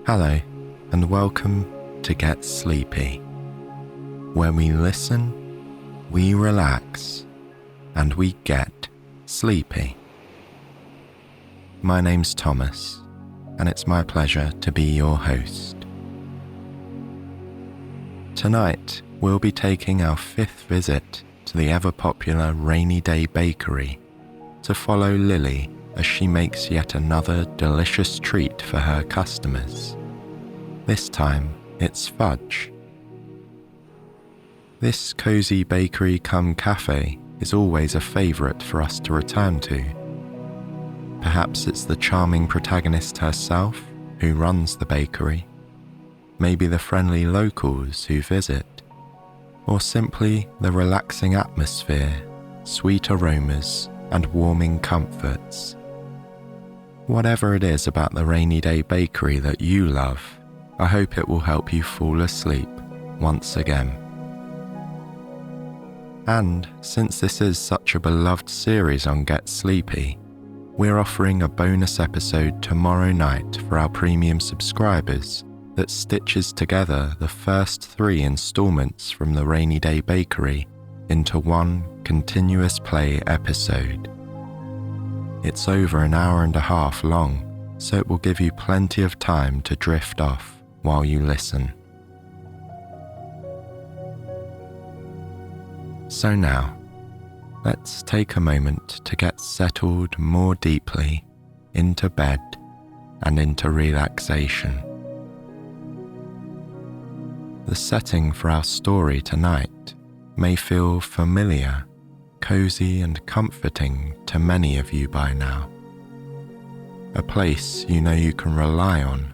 Hello, and welcome to Get Sleepy, where we listen, we relax, and we get sleepy. My name's Thomas, and it's my pleasure to be your host. Tonight, we'll be taking our 5th visit to the ever-popular Rainy Day Bakery to follow Lily as she makes yet another delicious treat for her customers. This time, it's fudge. This cozy bakery cum cafe is always a favourite for us to return to. Perhaps it's the charming protagonist herself who runs the bakery, maybe the friendly locals who visit, or simply the relaxing atmosphere, sweet aromas, and warming comforts. Whatever it is about the Rainy Day Bakery that you love, I hope it will help you fall asleep once again. And since this is such a beloved series on Get Sleepy, we're offering a bonus episode tomorrow night for our premium subscribers that stitches together the first 3 installments from the Rainy Day Bakery into one continuous play episode. It's over an hour and a half long, so it will give you plenty of time to drift off while you listen. So now, let's take a moment to get settled more deeply into bed and into relaxation. The setting for our story tonight may feel familiar, cozy and comforting to many of you by now. A place you know you can rely on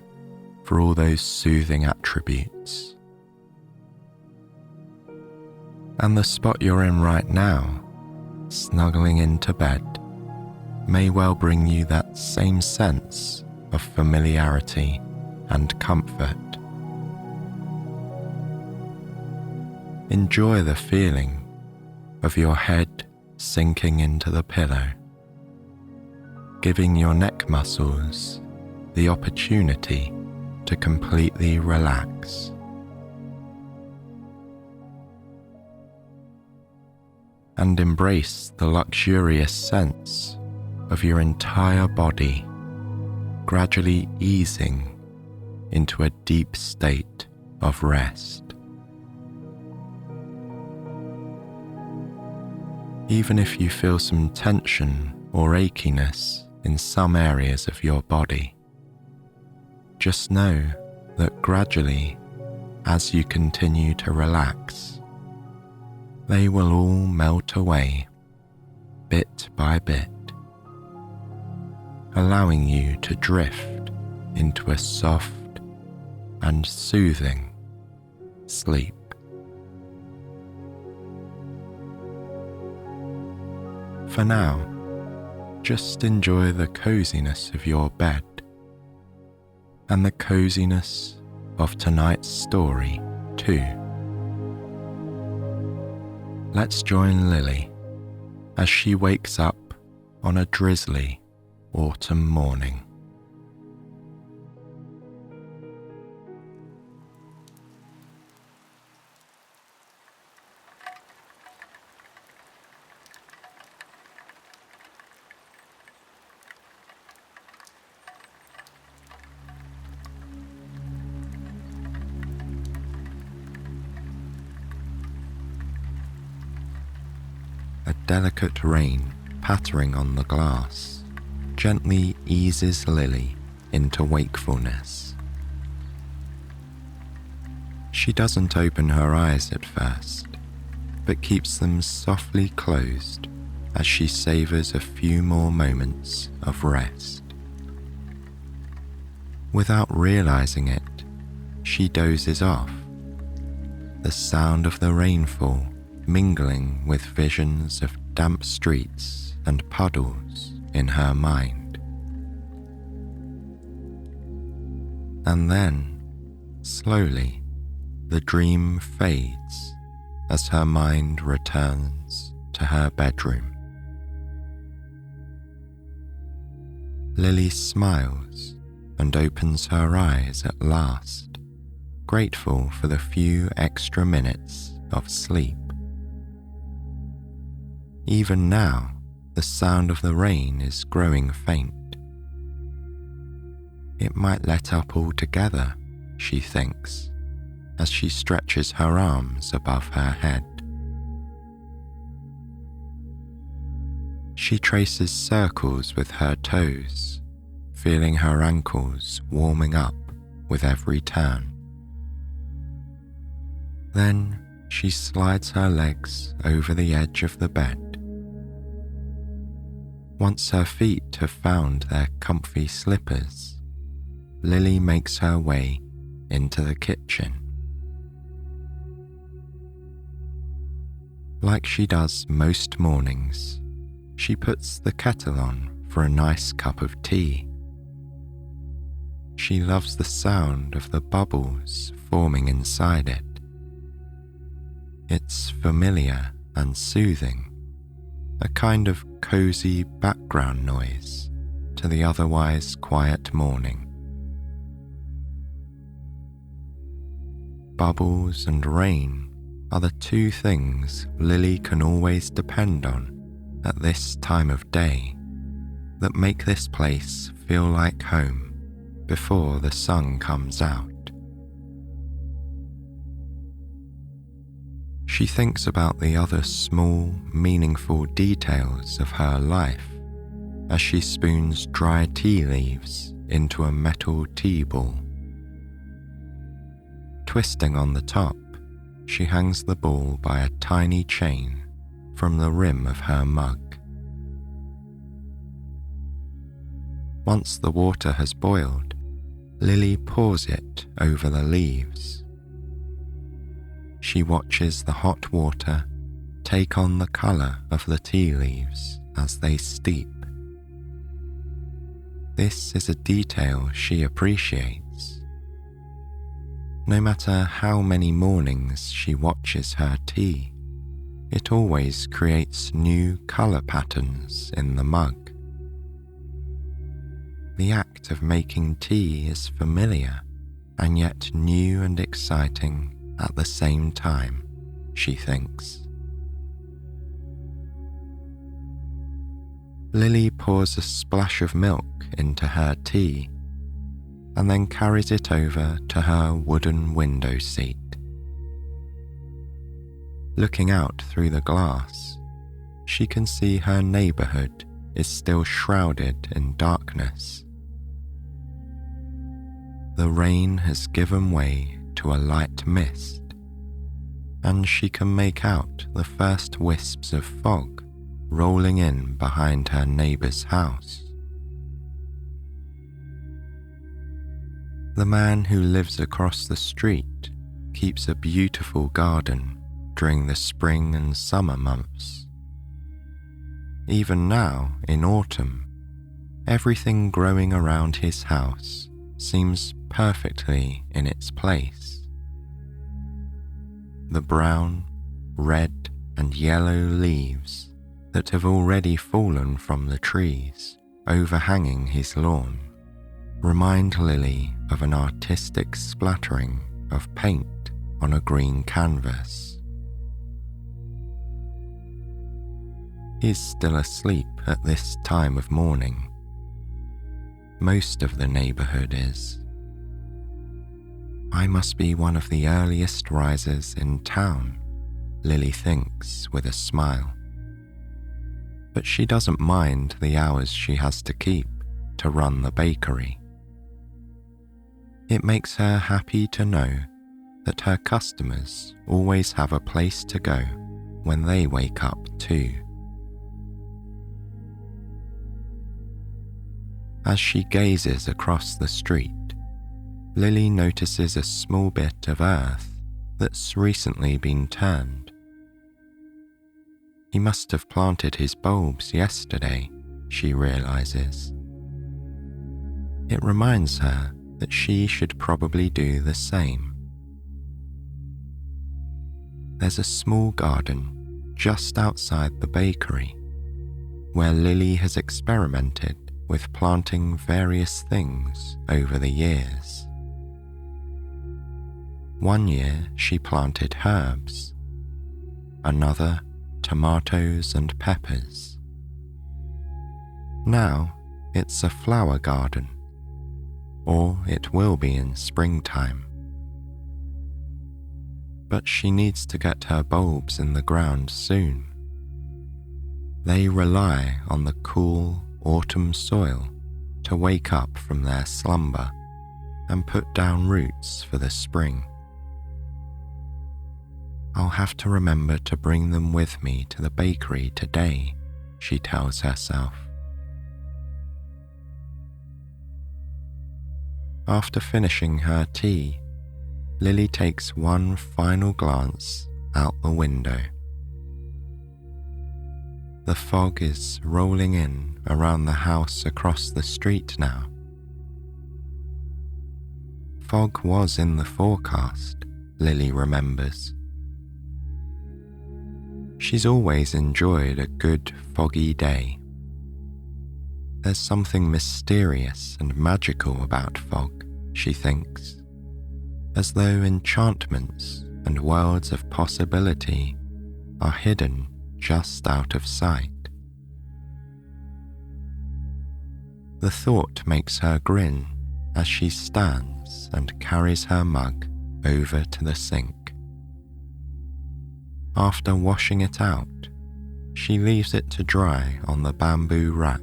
for all those soothing attributes. And the spot you're in right now, snuggling into bed, may well bring you that same sense of familiarity and comfort. Enjoy the feeling of your head sinking into the pillow, giving your neck muscles the opportunity to completely relax. And embrace the luxurious sense of your entire body gradually easing into a deep state of rest. Even if you feel some tension or achiness in some areas of your body, just know that gradually, as you continue to relax, they will all melt away, bit by bit, allowing you to drift into a soft and soothing sleep. For now, just enjoy the coziness of your bed and the coziness of tonight's story too. Let's join Lily as she wakes up on a drizzly autumn morning. A delicate rain pattering on the glass gently eases Lily into wakefulness. She doesn't open her eyes at first, but keeps them softly closed as she savours a few more moments of rest. Without realising it, she dozes off, the sound of the rainfall mingling with visions of damp streets and puddles in her mind. And then, slowly, the dream fades as her mind returns to her bedroom. Lily smiles and opens her eyes at last, grateful for the few extra minutes of sleep. Even now, the sound of the rain is growing faint. It might let up altogether, she thinks, as she stretches her arms above her head. She traces circles with her toes, feeling her ankles warming up with every turn. Then she slides her legs over the edge of the bed. Once her feet have found their comfy slippers, Lily makes her way into the kitchen. Like she does most mornings, she puts the kettle on for a nice cup of tea. She loves the sound of the bubbles forming inside it. It's familiar and soothing, a kind of cozy background noise to the otherwise quiet morning. Bubbles and rain are the two things Lily can always depend on at this time of day that make this place feel like home before the sun comes out. She thinks about the other small, meaningful details of her life as she spoons dry tea leaves into a metal tea ball. Twisting on the top, she hangs the ball by a tiny chain from the rim of her mug. Once the water has boiled, Lily pours it over the leaves. She watches the hot water take on the colour of the tea leaves as they steep. This is a detail she appreciates. No matter how many mornings she watches her tea, it always creates new colour patterns in the mug. The act of making tea is familiar and yet new and exciting at the same time, she thinks. Lily pours a splash of milk into her tea and then carries it over to her wooden window seat. Looking out through the glass, she can see her neighbourhood is still shrouded in darkness. The rain has given way to a light mist, and she can make out the first wisps of fog rolling in behind her neighbour's house. The man who lives across the street keeps a beautiful garden during the spring and summer months. Even now, in autumn, everything growing around his house seems perfectly in its place. The brown, red, and yellow leaves that have already fallen from the trees overhanging his lawn remind Lily of an artistic splattering of paint on a green canvas. He's still asleep at this time of morning. Most of the neighbourhood is. I must be one of the earliest risers in town, Lily thinks with a smile. But she doesn't mind the hours she has to keep to run the bakery. It makes her happy to know that her customers always have a place to go when they wake up too. As she gazes across the street, Lily notices a small bit of earth that's recently been turned. He must have planted his bulbs yesterday, she realizes. It reminds her that she should probably do the same. There's a small garden just outside the bakery where Lily has experimented with planting various things over the years. One year she planted herbs, another tomatoes and peppers. Now it's a flower garden, or it will be in springtime. But she needs to get her bulbs in the ground soon. They rely on the cool autumn soil to wake up from their slumber and put down roots for the spring. I'll have to remember to bring them with me to the bakery today, she tells herself. After finishing her tea, Lily takes one final glance out the window. The fog is rolling in around the house across the street now. Fog was in the forecast, Lily remembers. She's always enjoyed a good foggy day. There's something mysterious and magical about fog, she thinks, as though enchantments and worlds of possibility are hidden just out of sight. The thought makes her grin as she stands and carries her mug over to the sink. After washing it out, she leaves it to dry on the bamboo rack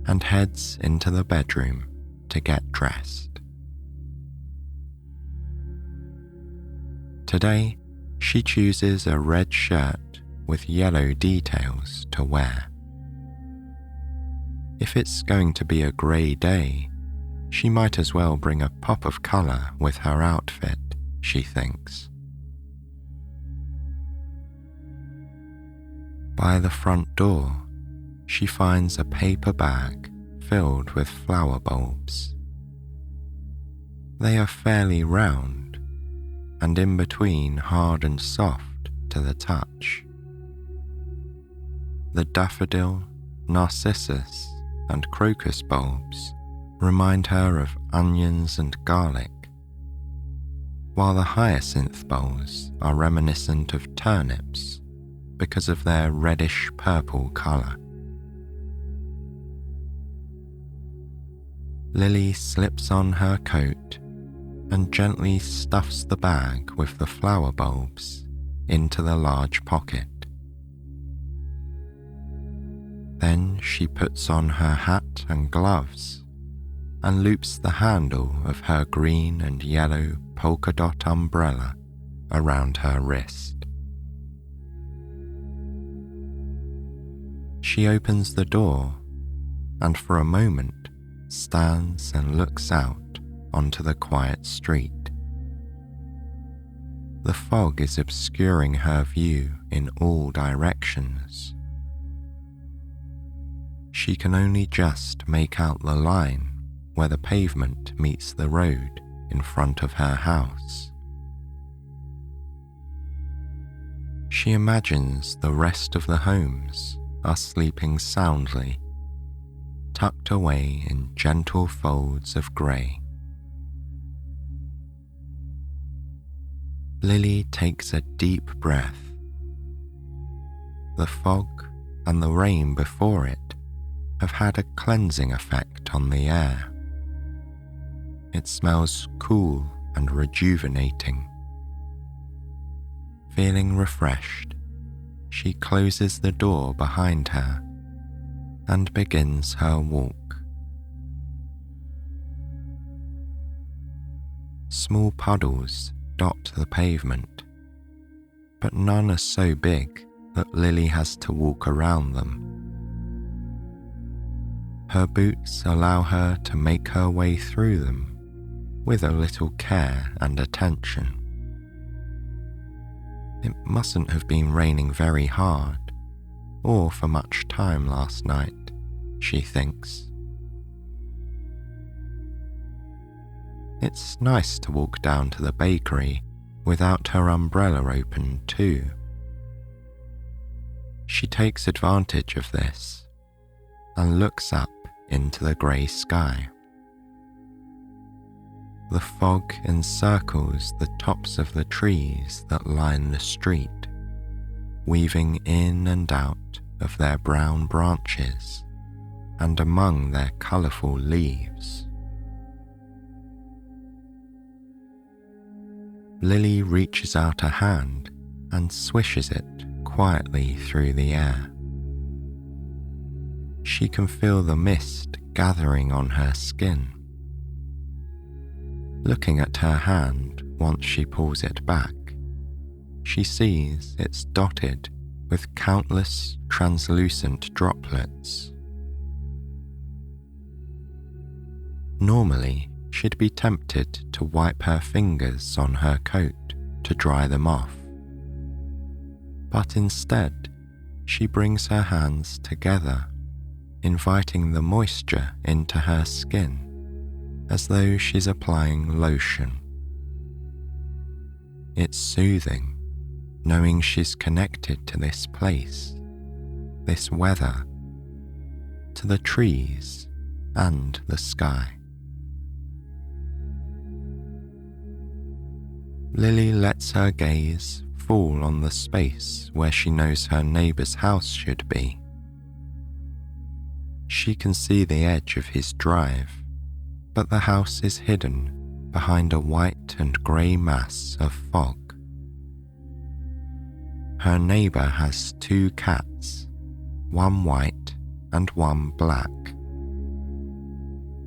and heads into the bedroom to get dressed. Today, she chooses a red shirt with yellow details to wear. If it's going to be a grey day, she might as well bring a pop of colour with her outfit, she thinks. By the front door, she finds a paper bag filled with flower bulbs. They are fairly round, and in between hard and soft to the touch. The daffodil, narcissus, and crocus bulbs remind her of onions and garlic, while the hyacinth bowls are reminiscent of turnips because of their reddish-purple colour. Lily slips on her coat and gently stuffs the bag with the flower bulbs into the large pocket. Then she puts on her hat and gloves and loops the handle of her green and yellow polka dot umbrella around her wrist. She opens the door and for a moment stands and looks out onto the quiet street. The fog is obscuring her view in all directions. She can only just make out the line where the pavement meets the road in front of her house. She imagines the rest of the homes are sleeping soundly, tucked away in gentle folds of grey. Lily takes a deep breath. The fog and the rain before it have had a cleansing effect on the air. It smells cool and rejuvenating. Feeling refreshed, she closes the door behind her and begins her walk. Small puddles dot the pavement, but none are so big that Lily has to walk around them. Her boots allow her to make her way through them with a little care and attention. It mustn't have been raining very hard or for much time last night, she thinks. It's nice to walk down to the bakery without her umbrella open too. She takes advantage of this and looks up into the grey sky. The fog encircles the tops of the trees that line the street, weaving in and out of their brown branches and among their colourful leaves. Lily reaches out a hand and swishes it quietly through the air. She can feel the mist gathering on her skin. Looking at her hand once she pulls it back, she sees it's dotted with countless translucent droplets. Normally, she'd be tempted to wipe her fingers on her coat to dry them off. But instead, she brings her hands together, inviting the moisture into her skin as though she's applying lotion. It's soothing, knowing she's connected to this place, this weather, to the trees and the sky. Lily lets her gaze fall on the space where she knows her neighbour's house should be. She can see the edge of his drive, but the house is hidden behind a white and grey mass of fog. Her neighbour has 2 cats, one white and one black.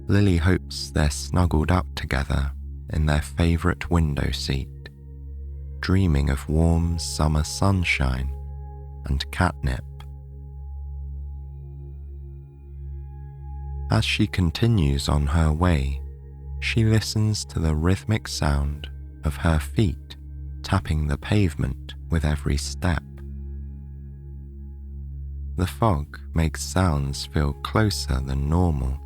Lily hopes they're snuggled up together in their favourite window seat, dreaming of warm summer sunshine and catnip. As she continues on her way, she listens to the rhythmic sound of her feet tapping the pavement with every step. The fog makes sounds feel closer than normal.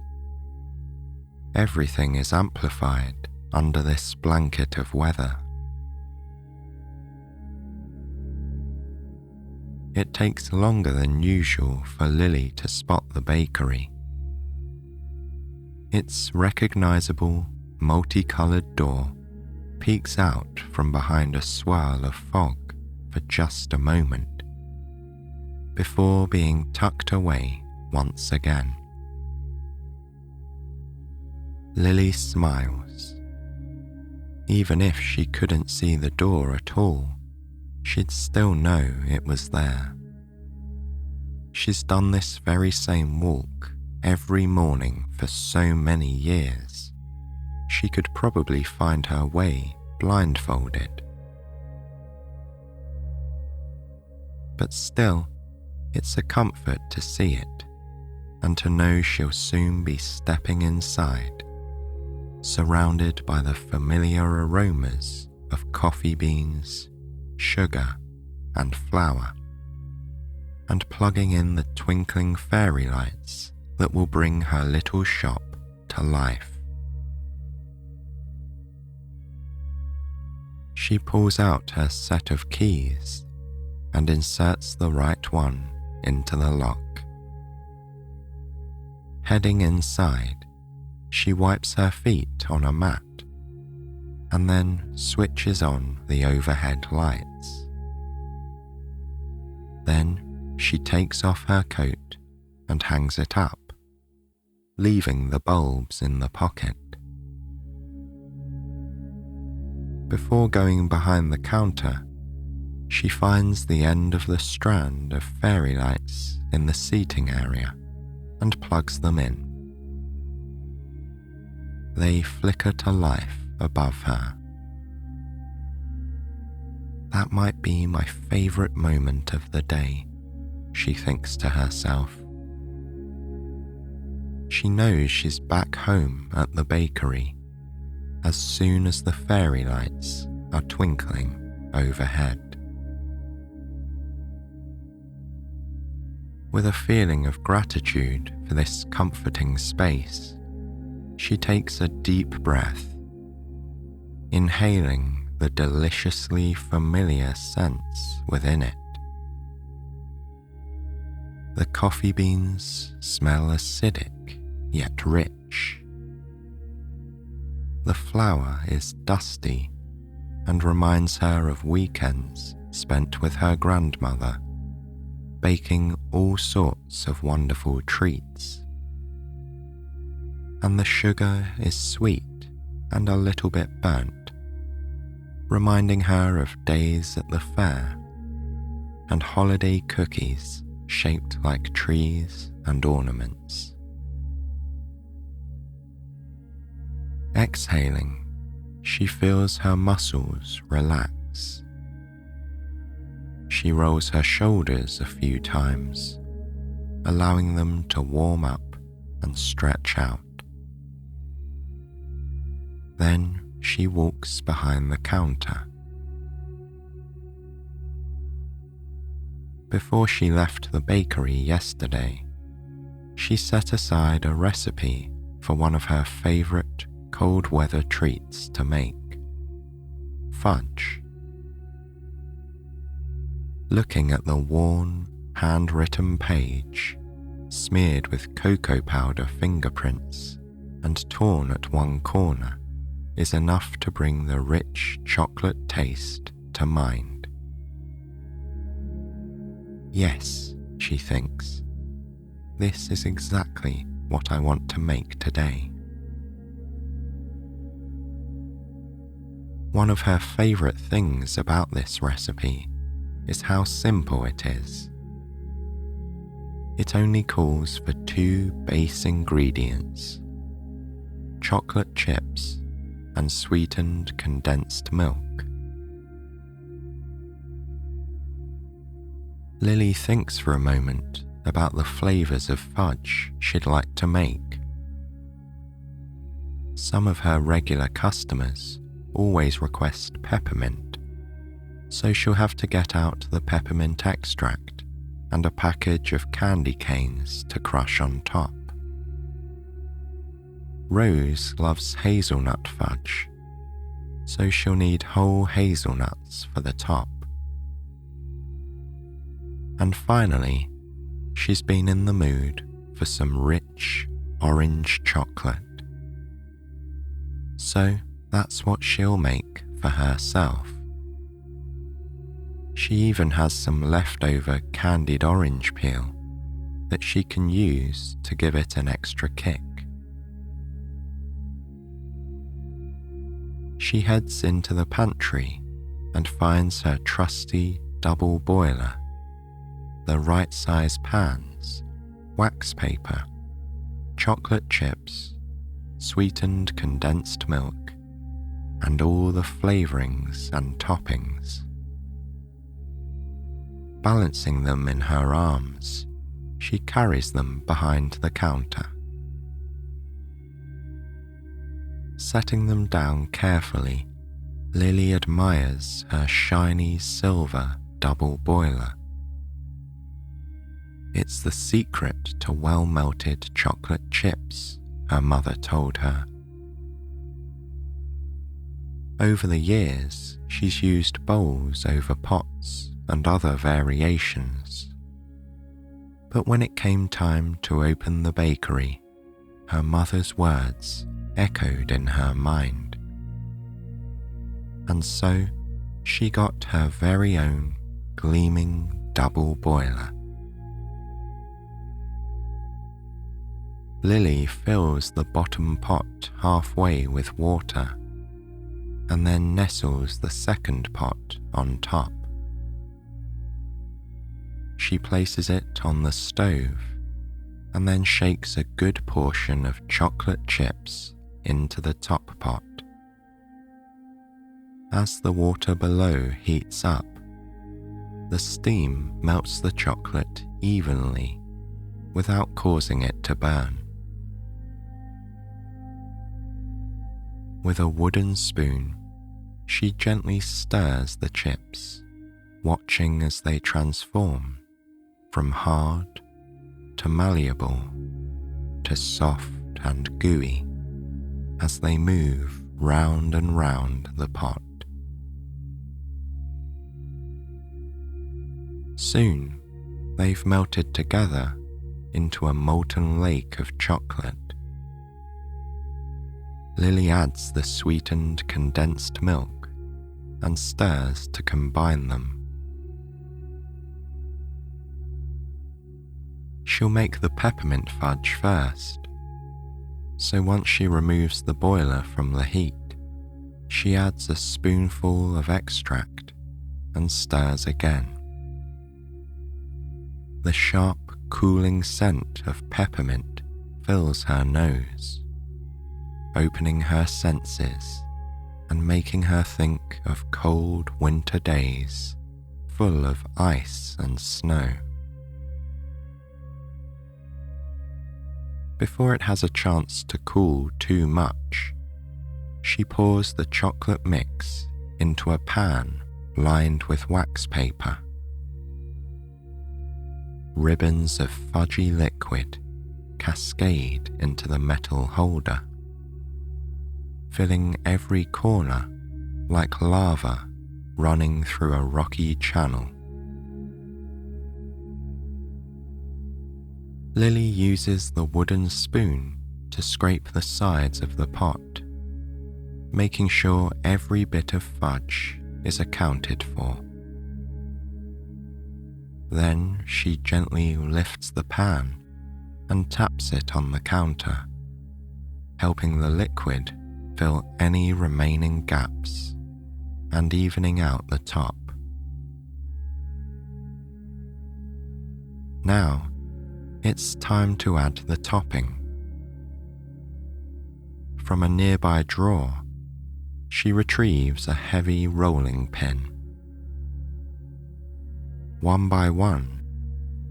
Everything is amplified under this blanket of weather. It takes longer than usual for Lily to spot the bakery. Its recognisable, multicoloured door peeks out from behind a swirl of fog for just a moment, before being tucked away once again. Lily smiles. Even if she couldn't see the door at all, she'd still know it was there. She's done this very same walk every morning for so many years. She could probably find her way blindfolded. But still, it's a comfort to see it, and to know she'll soon be stepping inside, surrounded by the familiar aromas of coffee beans, sugar, and flour, and plugging in the twinkling fairy lights that will bring her little shop to life. She pulls out her set of keys and inserts the right one into the lock. Heading inside, she wipes her feet on a mat and then switches on the overhead lights. Then she takes off her coat and hangs it up, leaving the bulbs in the pocket. Before going behind the counter, she finds the end of the strand of fairy lights in the seating area and plugs them in. They flicker to life above her. That might be my favourite moment of the day, she thinks to herself. She knows she's back home at the bakery as soon as the fairy lights are twinkling overhead. With a feeling of gratitude for this comforting space, she takes a deep breath, inhaling the deliciously familiar scents within it. The coffee beans smell acidic yet rich. The flour is dusty and reminds her of weekends spent with her grandmother, baking all sorts of wonderful treats. And the sugar is sweet and a little bit burnt, reminding her of days at the fair and holiday cookies shaped like trees and ornaments. Exhaling, she feels her muscles relax. She rolls her shoulders a few times, allowing them to warm up and stretch out. Then she walks behind the counter. Before she left the bakery yesterday, she set aside a recipe for one of her favorite cold weather treats to make, fudge. Looking at the worn, handwritten page, smeared with cocoa powder fingerprints and torn at one corner, is enough to bring the rich chocolate taste to mind. Yes, she thinks, this is exactly what I want to make today. One of her favorite things about this recipe is how simple it is. It only calls for 2 base ingredients: chocolate chips and sweetened condensed milk. Lily thinks for a moment about the flavors of fudge she'd like to make. Some of her regular customers always request peppermint, so she'll have to get out the peppermint extract and a package of candy canes to crush on top. Rose loves hazelnut fudge, so she'll need whole hazelnuts for the top. And finally, she's been in the mood for some rich orange chocolate. So that's what she'll make for herself. She even has some leftover candied orange peel that she can use to give it an extra kick. She heads into the pantry and finds her trusty double boiler, the right size pans, wax paper, chocolate chips, sweetened condensed milk, and all the flavorings and toppings. Balancing them in her arms, she carries them behind the counter. Setting them down carefully, Lily admires her shiny silver double boiler. It's the secret to well-melted chocolate chips, her mother told her. Over the years, she's used bowls over pots and other variations. But when it came time to open the bakery, her mother's words echoed in her mind. And so she got her very own gleaming double boiler. Lily fills the bottom pot halfway with water and then nestles the second pot on top. She places it on the stove and then shakes a good portion of chocolate chips into the top pot. As the water below heats up, the steam melts the chocolate evenly without causing it to burn. With a wooden spoon, she gently stirs the chips, watching as they transform from hard to malleable to soft and gooey as they move round and round the pot. Soon, they've melted together into a molten lake of chocolate Lily adds the sweetened condensed milk and stirs to combine them. She'll make the peppermint fudge first, so once she removes the boiler from the heat, she adds a spoonful of extract and stirs again. The sharp, cooling scent of peppermint fills her nose, opening her senses and making her think of cold winter days full of ice and snow. Before it has a chance to cool too much, she pours the chocolate mix into a pan lined with wax paper. Ribbons of fudgy liquid cascade into the metal holder, filling every corner like lava running through a rocky channel. Lily uses the wooden spoon to scrape the sides of the pot, making sure every bit of fudge is accounted for. Then she gently lifts the pan and taps it on the counter, helping the liquid fill any remaining gaps and evening out the top. Now, it's time to add the topping. From a nearby drawer, she retrieves a heavy rolling pin. One by one,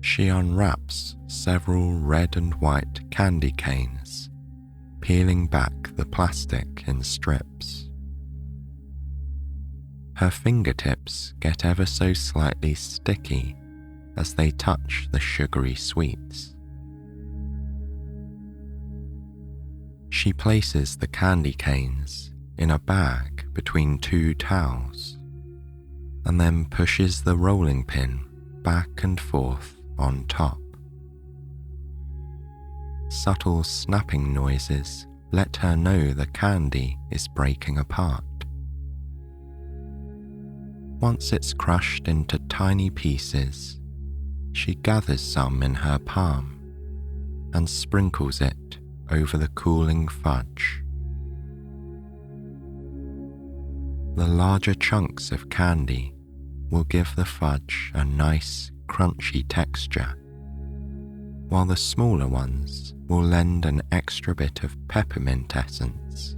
she unwraps several red and white candy canes, peeling back the plastic in strips. Her fingertips get ever so slightly sticky as they touch the sugary sweets. She places the candy canes in a bag between two towels and then pushes the rolling pin back and forth on top. Subtle snapping noises let her know the candy is breaking apart. Once it's crushed into tiny pieces, she gathers some in her palm and sprinkles it over the cooling fudge. The larger chunks of candy will give the fudge a nice, crunchy texture, while the smaller ones will lend an extra bit of peppermint essence.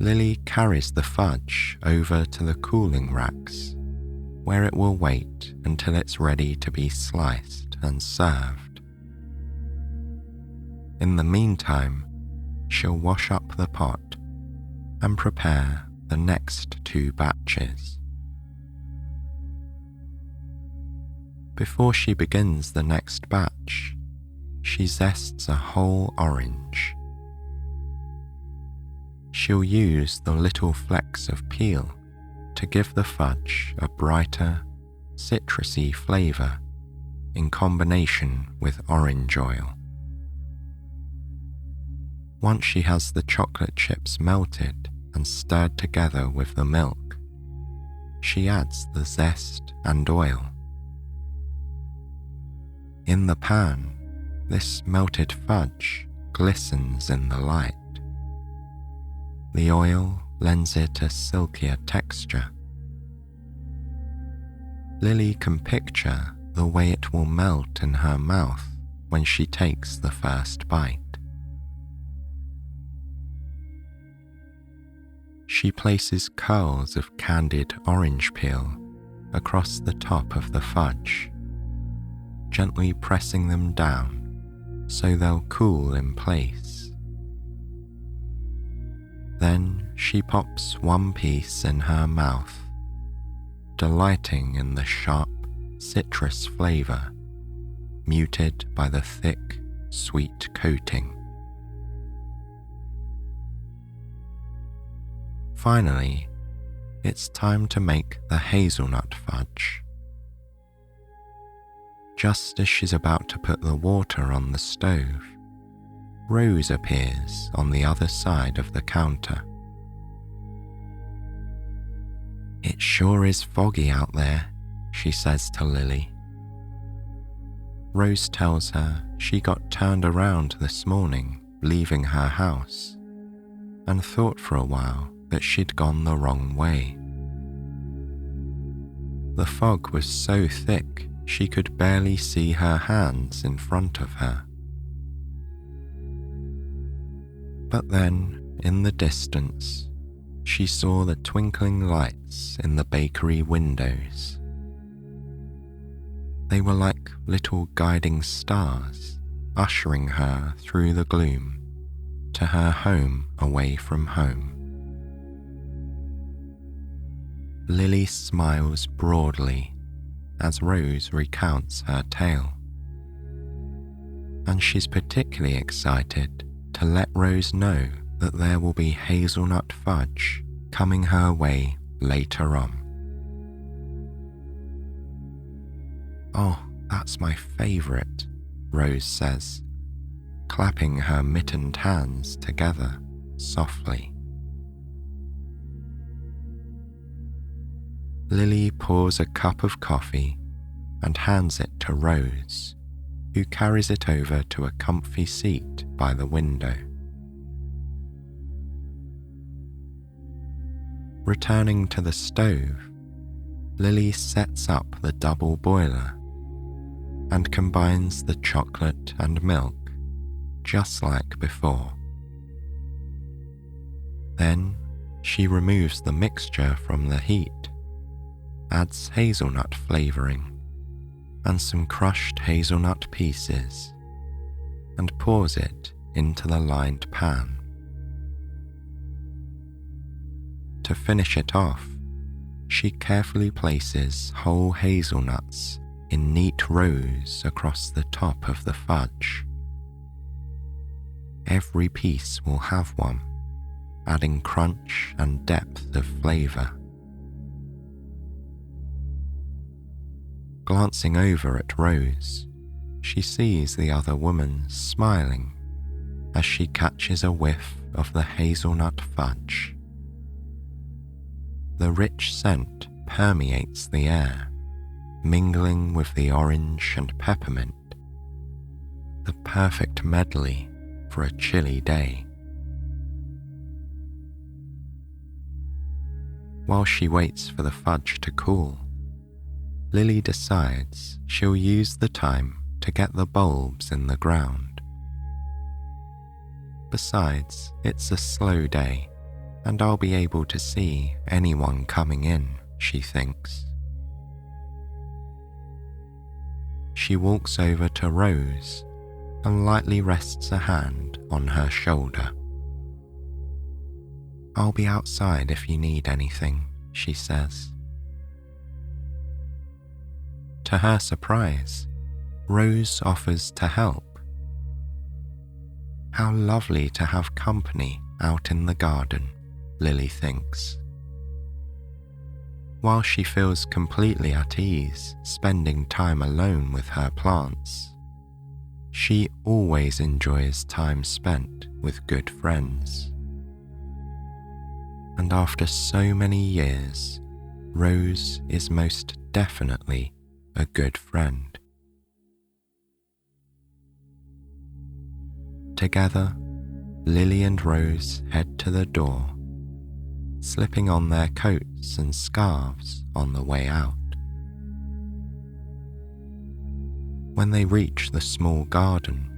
Lily carries the fudge over to the cooling racks, where it will wait until it's ready to be sliced and served. In the meantime, she'll wash up the pot and prepare the next 2 batches. Before she begins the next batch, she zests a whole orange. She'll use the little flecks of peel to give the fudge a brighter, citrusy flavour in combination with orange oil. Once she has the chocolate chips melted and stirred together with the milk, she adds the zest and oil. In the pan, this melted fudge glistens in the light. The oil lends it a silkier texture. Lily can picture the way it will melt in her mouth when she takes the first bite. She places curls of candied orange peel across the top of the fudge, gently pressing them down so they'll cool in place. Then she pops one piece in her mouth, delighting in the sharp citrus flavour, muted by the thick, sweet coating. Finally, it's time to make the hazelnut fudge. Just as she's about to put the water on the stove, Rose appears on the other side of the counter. "It sure is foggy out there," she says to Lily. Rose tells her she got turned around this morning leaving her house and thought for a while that she'd gone the wrong way. The fog was so thick she could barely see her hands in front of her. But then, in the distance, she saw the twinkling lights in the bakery windows. They were like little guiding stars, ushering her through the gloom to her home away from home. Lily smiles broadly as Rose recounts her tale, and she's particularly excited to let Rose know that there will be hazelnut fudge coming her way later on. "Oh, that's my favourite," Rose says, clapping her mittened hands together softly. Lily pours a cup of coffee and hands it to Rose, who carries it over to a comfy seat by the window. Returning to the stove, Lily sets up the double boiler and combines the chocolate and milk just like before. Then she removes the mixture from the heat, adds hazelnut flavouring and some crushed hazelnut pieces, and pours it into the lined pan. To finish it off, she carefully places whole hazelnuts in neat rows across the top of the fudge. Every piece will have one, adding crunch and depth of flavour. Glancing over at Rose, she sees the other woman smiling as she catches a whiff of the hazelnut fudge. The rich scent permeates the air, mingling with the orange and peppermint, the perfect medley for a chilly day. While she waits for the fudge to cool, Lily decides she'll use the time to get the bulbs in the ground. Besides, it's a slow day, and I'll be able to see anyone coming in, she thinks. She walks over to Rose and lightly rests a hand on her shoulder. "I'll be outside if you need anything," she says. To her surprise, Rose offers to help. How lovely to have company out in the garden, Lily thinks. While she feels completely at ease spending time alone with her plants, she always enjoys time spent with good friends. And after so many years, Rose is most definitely a good friend. Together, Lily and Rose head to the door, slipping on their coats and scarves on the way out. When they reach the small garden,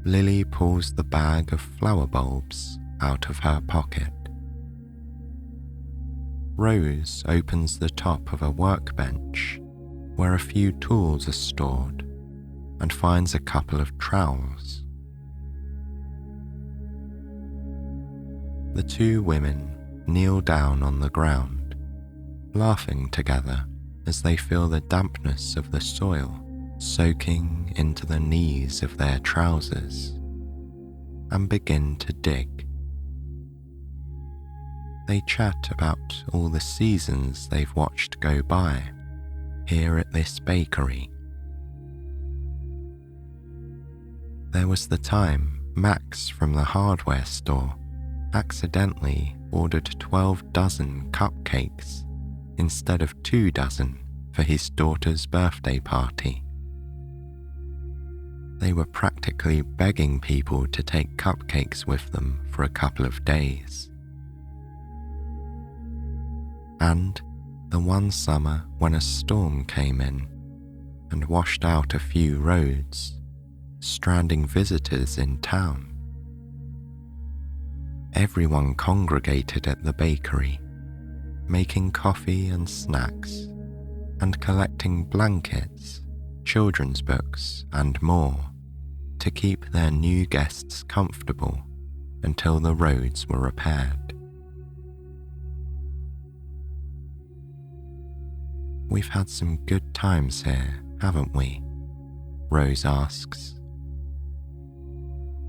Lily pulls the bag of flower bulbs out of her pocket. Rose opens the top of a workbench where a few tools are stored and finds a couple of trowels. The two women kneel down on the ground, laughing together as they feel the dampness of the soil soaking into the knees of their trousers, and begin to dig. They chat about all the seasons they've watched go by here at this bakery. There was the time Max from the hardware store accidentally ordered 12 dozen cupcakes instead of 2 dozen for his daughter's birthday party. They were practically begging people to take cupcakes with them for a couple of days. And the one summer when a storm came in and washed out a few roads, stranding visitors in town. Everyone congregated at the bakery, making coffee and snacks, and collecting blankets, children's books, and more to keep their new guests comfortable until the roads were repaired. We've had some good times here, haven't we? Rose asks.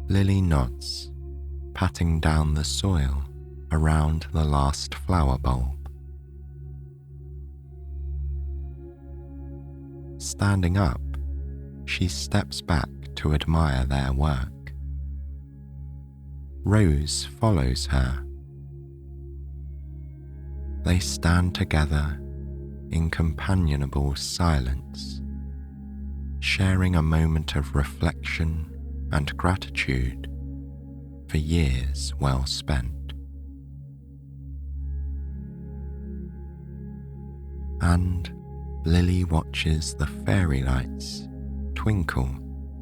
Lily nods, patting down the soil around the last flower bulb. Standing up, she steps back to admire their work. Rose follows her. They stand together in companionable silence, sharing a moment of reflection and gratitude for years well spent. And Lily watches the fairy lights twinkle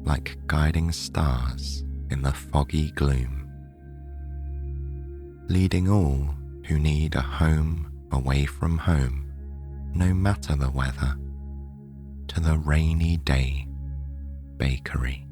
like guiding stars in the foggy gloom, leading all who need a home away from home, no matter the weather, to the rainy day bakery.